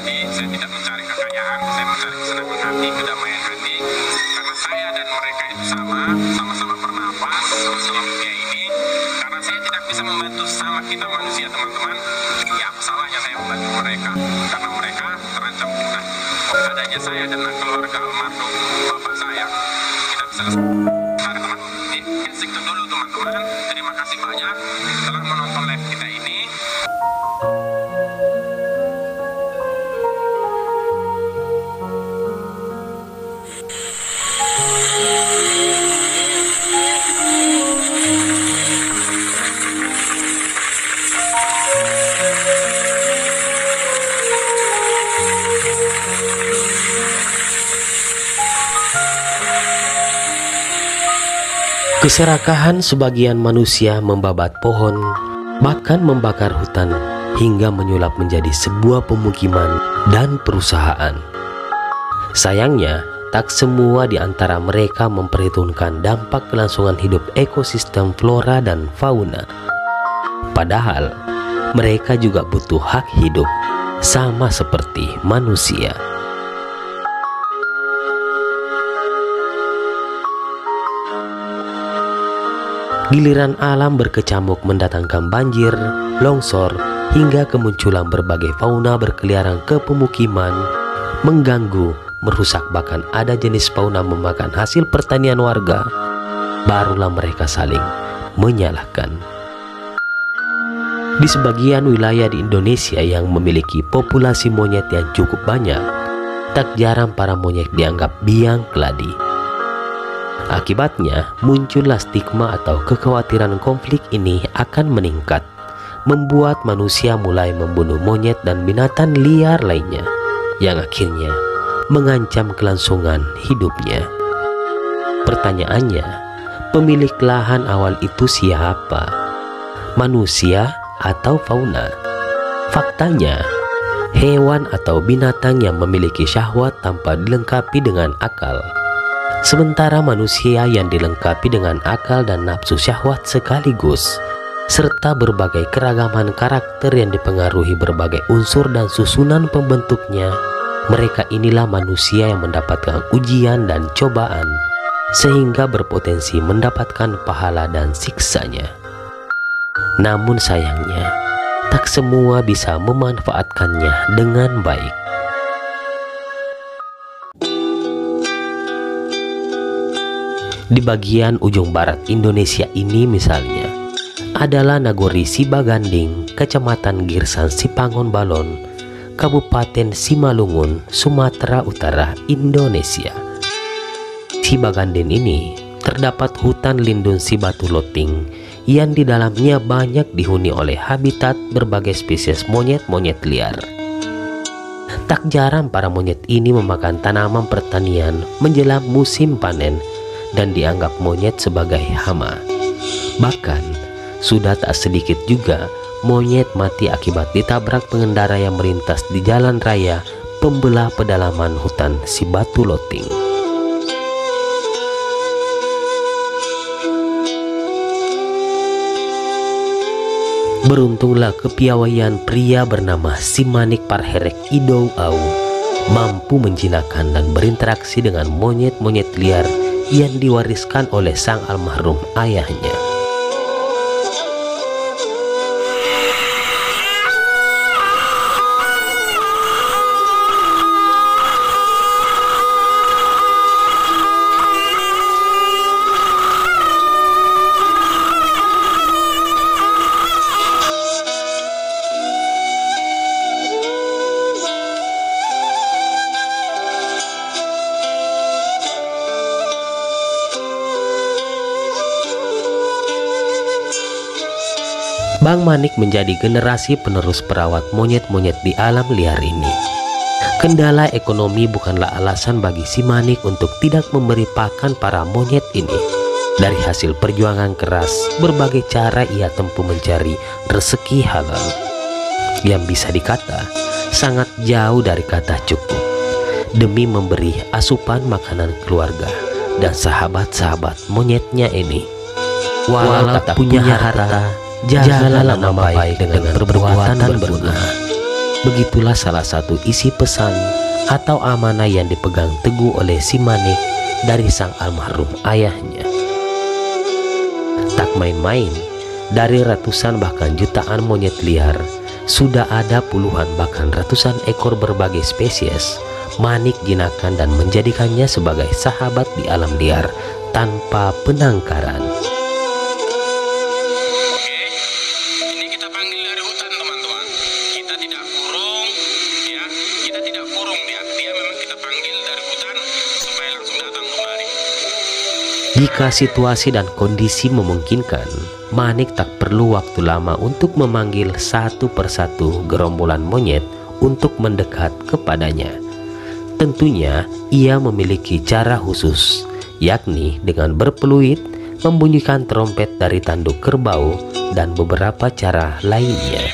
Jadi saya tidak mencari kekayaan, saya mencari kesenangan hati, kedamaian hati. Karena saya dan mereka itu sama-sama bernapas, sama-sama dunia ini. Karena saya tidak bisa membantu sama kita manusia, teman-teman. Ya apa salahnya saya membantu mereka? Karena mereka terancam punah. Adanya saya dan keluarga almarhum bapak saya, kita bisa teman-teman. Segitu dulu teman-teman. Terima kasih banyak telah menonton live kita ini. Keserakahan sebagian manusia membabat pohon, bahkan membakar hutan, hingga menyulap menjadi sebuah pemukiman dan perusahaan. Sayangnya, tak semua di antara mereka memperhitungkan dampak kelangsungan hidup ekosistem flora dan fauna. Padahal, mereka juga butuh hak hidup, sama seperti manusia. Giliran alam berkecamuk mendatangkan banjir, longsor, hingga kemunculan berbagai fauna berkeliaran ke pemukiman, mengganggu, merusak, bahkan ada jenis fauna memakan hasil pertanian warga, barulah mereka saling menyalahkan. Di sebagian wilayah di Indonesia yang memiliki populasi monyet yang cukup banyak, tak jarang para monyet dianggap biang keladi. Akibatnya, muncullah stigma atau kekhawatiran konflik ini akan meningkat, membuat manusia mulai membunuh monyet dan binatang liar lainnya, yang akhirnya mengancam kelangsungan hidupnya. Pertanyaannya, pemilik lahan awal itu siapa? Manusia atau fauna? Faktanya, hewan atau binatang yang memiliki syahwat tanpa dilengkapi dengan akal. Sementara manusia yang dilengkapi dengan akal dan nafsu syahwat sekaligus, serta berbagai keragaman karakter yang dipengaruhi berbagai unsur dan susunan pembentuknya, mereka inilah manusia yang mendapatkan ujian dan cobaan, sehingga berpotensi mendapatkan pahala dan siksanya. Namun sayangnya, tak semua bisa memanfaatkannya dengan baik. Di bagian ujung barat Indonesia ini misalnya, adalah Nagori Sibaganding, Kecamatan Girsan Sipangon Balon, Kabupaten Simalungun, Sumatera Utara, Indonesia. Sibaganding ini terdapat hutan lindung Sibatu Loting yang di dalamnya banyak dihuni oleh habitat berbagai spesies monyet-monyet liar. Tak jarang para monyet ini memakan tanaman pertanian menjelang musim panen dan dianggap monyet sebagai hama. Bahkan, sudah tak sedikit juga monyet mati akibat ditabrak pengendara yang melintas di jalan raya pembelah pedalaman hutan Sibatu Loting. Beruntunglah kepiawaian pria bernama Simanik Parherek Idou Au mampu menjinakkan dan berinteraksi dengan monyet-monyet liar yang diwariskan oleh sang almarhum ayahnya. Bang Manik menjadi generasi penerus perawat monyet-monyet di alam liar ini. Kendala ekonomi bukanlah alasan bagi si Manik untuk tidak memberi pakan para monyet ini. Dari hasil perjuangan keras, berbagai cara ia tempuh mencari rezeki halal, yang bisa dikata sangat jauh dari kata cukup, demi memberi asupan makanan keluarga dan sahabat-sahabat monyetnya ini. Walau tak punya harta, jagalah nama baik dengan perbuatan berguna. Begitulah salah satu isi pesan atau amanah yang dipegang teguh oleh si Manik dari sang almarhum ayahnya. Tak main-main, dari ratusan bahkan jutaan monyet liar, sudah ada puluhan bahkan ratusan ekor berbagai spesies Manik jinakan dan menjadikannya sebagai sahabat di alam liar tanpa penangkaran. Jika situasi dan kondisi memungkinkan, Manik tak perlu waktu lama untuk memanggil satu persatu gerombolan monyet untuk mendekat kepadanya. Tentunya ia memiliki cara khusus, yakni dengan berpeluit, membunyikan trompet dari tanduk kerbau, dan beberapa cara lainnya.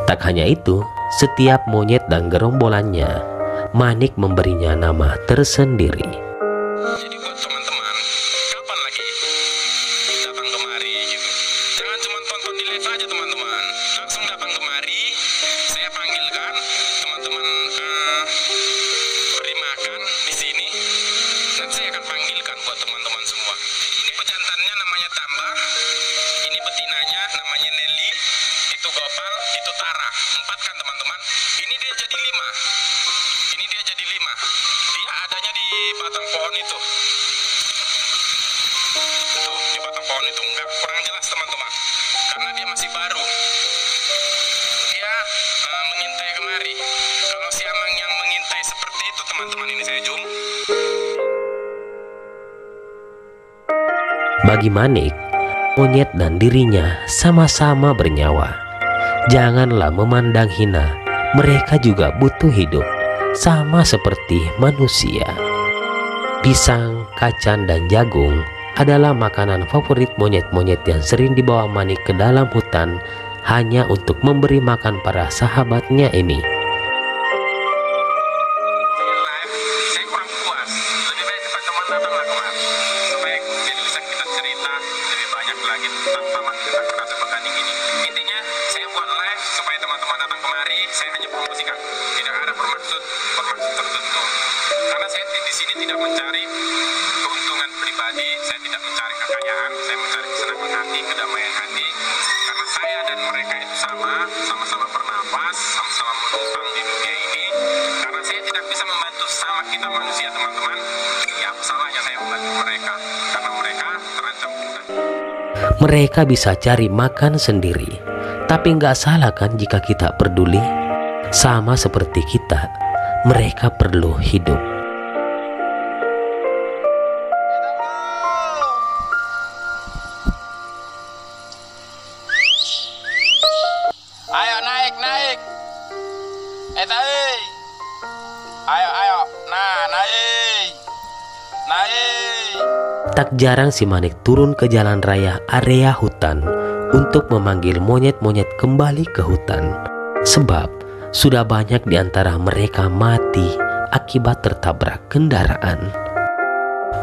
Tak hanya itu, setiap monyet dan gerombolannya, Manik memberinya nama tersendiri. Jadi buat teman-teman, kapan lagi datang kemari gitu? Jangan cuma tonton di live aja teman-teman, langsung datang kemari. Saya panggilkan teman-teman beri makan di sini. Nanti saya akan panggilkan buat teman-teman semua. Ini pejantannya namanya Tambah, ini betinanya namanya Nelly, itu Gopal, itu Tara. 4 kan teman-teman. Ini dia jadi 5. Ini dia jadi 5. Dia adanya di batang pohon itu. Tuh, di batang pohon itu. Enggak, kurang jelas teman-teman, karena dia masih baru. Dia mengintai kemari. Kalau siamang yang mengintai seperti itu teman-teman, ini saya zoom. Bagi Manik, monyet dan dirinya sama-sama bernyawa. Janganlah memandang hina, mereka juga butuh hidup, sama seperti manusia. Pisang, kacang, dan jagung adalah makanan favorit monyet-monyet yang sering dibawa Manik ke dalam hutan hanya untuk memberi makan para sahabatnya ini. Saya kurang puas. Lebih baik teman-teman datanglah kemari supaya bisa kita cerita lebih banyak lagi tentang taman Ratu Beganing ini. Intinya saya buat live supaya teman-teman datang kemari. Saya hanya promosikan, tidak ada bermaksud tertentu. Karena saya di sini tidak mencari keuntungan pribadi, saya tidak mencari kekayaan, saya mencari kesenangan hati, kedamaian hati. Karena saya dan mereka itu sama-sama bernapas, sama-sama menumpang di dunia ini. Karena saya tidak bisa membantu sama kita manusia teman-teman, ya apa salahnya saya membantu mereka, karena mereka terancam punah. Mereka bisa cari makan sendiri, tapi nggak salah kan jika kita peduli? Sama seperti kita, mereka perlu hidup. Ayo naik. Ayo. Nah, naik. Tak jarang si Manik turun ke jalan raya area hutan untuk memanggil monyet-monyet kembali ke hutan. Sebab sudah banyak di antara mereka mati akibat tertabrak kendaraan.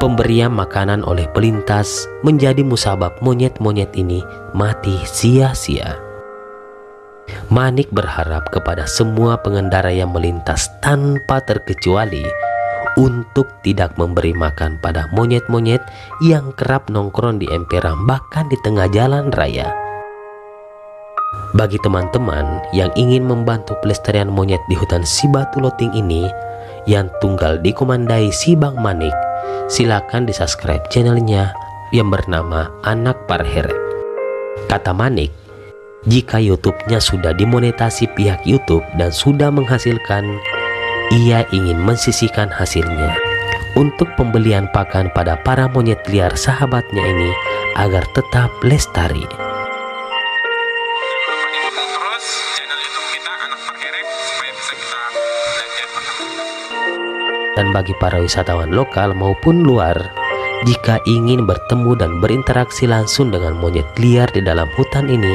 Pemberian makanan oleh pelintas menjadi musabab monyet-monyet ini mati sia-sia. Manik berharap kepada semua pengendara yang melintas tanpa terkecuali untuk tidak memberi makan pada monyet-monyet yang kerap nongkrong di emperan bahkan di tengah jalan raya. Bagi teman-teman yang ingin membantu pelestarian monyet di hutan Sibatu Loting ini yang tunggal dikomandai si Bang Manik, silakan di subscribe channelnya yang bernama Anak Parheret. Kata Manik, jika YouTube-nya sudah dimonetasi pihak YouTube dan sudah menghasilkan ia ingin mensisihkan hasilnya untuk pembelian pakan pada para monyet liar sahabatnya ini agar tetap lestari. Terus channel YouTube kita Anak Perkerek supaya bisa kita belajar pakan. Dan bagi para wisatawan lokal maupun luar, jika ingin bertemu dan berinteraksi langsung dengan monyet liar di dalam hutan ini,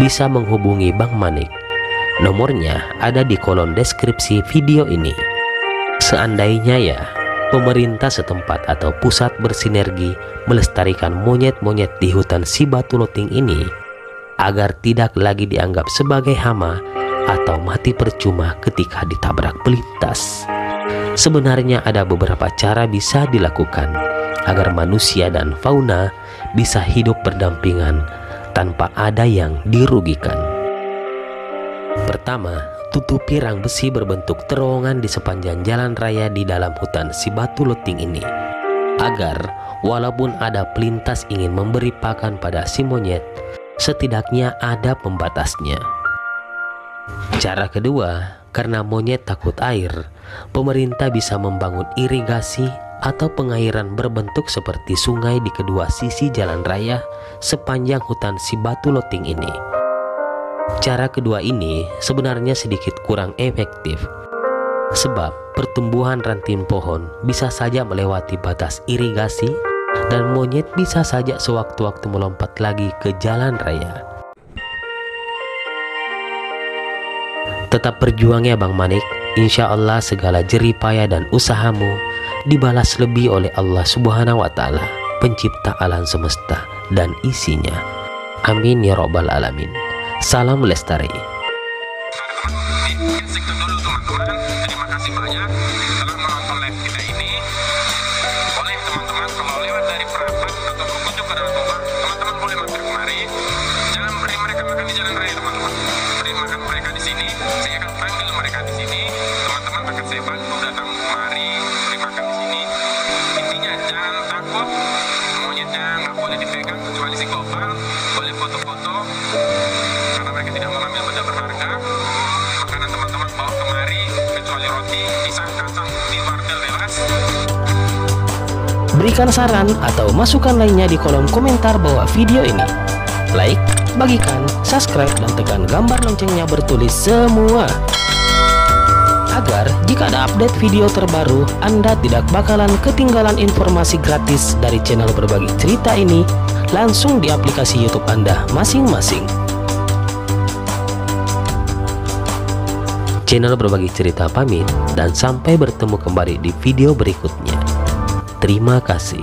bisa menghubungi Bang Manik. Nomornya ada di kolom deskripsi video ini. Seandainya ya, pemerintah setempat atau pusat bersinergi melestarikan monyet-monyet di hutan si Batu Loting ini agar tidak lagi dianggap sebagai hama atau mati percuma ketika ditabrak pelintas. Sebenarnya ada beberapa cara bisa dilakukan agar manusia dan fauna bisa hidup berdampingan tanpa ada yang dirugikan. Pertama, tutupi rang besi berbentuk terowongan di sepanjang jalan raya di dalam hutan si Batu Loting ini, agar walaupun ada pelintas ingin memberi pakan pada si monyet, setidaknya ada pembatasnya. Cara kedua, karena monyet takut air, pemerintah bisa membangun irigasi atau pengairan berbentuk seperti sungai di kedua sisi jalan raya sepanjang hutan si Batu Loting ini. Cara kedua ini sebenarnya sedikit kurang efektif, sebab pertumbuhan ranting pohon bisa saja melewati batas irigasi dan monyet bisa saja sewaktu-waktu melompat lagi ke jalan raya. Tetap berjuang ya Bang Manik, insya Allah segala jerih payah dan usahamu dibalas lebih oleh Allah Subhanahu wa Ta'ala, pencipta alam semesta dan isinya. Amin ya robbal alamin. Salam lestari. Mungkin segitu dulu teman-teman. Terima kasih banyak telah menonton live kita ini. Boleh teman-teman kalau lewat dari Perapat atau berkunjung ke Danau Toba, teman-teman boleh mampir kemari. Jangan beri mereka makan di jalan raya teman-teman. Beri makan mereka di sini. Saya akan panggil mereka di sini. Teman-teman akan saya bantu datang kemari, beri makan di sini. Intinya jangan takut. Monyetnya nggak boleh dipegang kecuali si gopal. Boleh foto-foto. Karena mereka tidak mengambil benda berharga. Makanan teman-teman bawa kemari kecuali roti, pisang, kacang, di wartel bebas. Berikan saran atau masukan lainnya di kolom komentar bawah video ini. Like, bagikan, subscribe, dan tekan gambar loncengnya bertulis semua, agar jika ada update video terbaru, Anda tidak bakalan ketinggalan informasi gratis dari channel Berbagi Cerita ini langsung di aplikasi YouTube Anda masing-masing. Channel Berbagi Cerita pamit dan sampai bertemu kembali di video berikutnya. Terima kasih.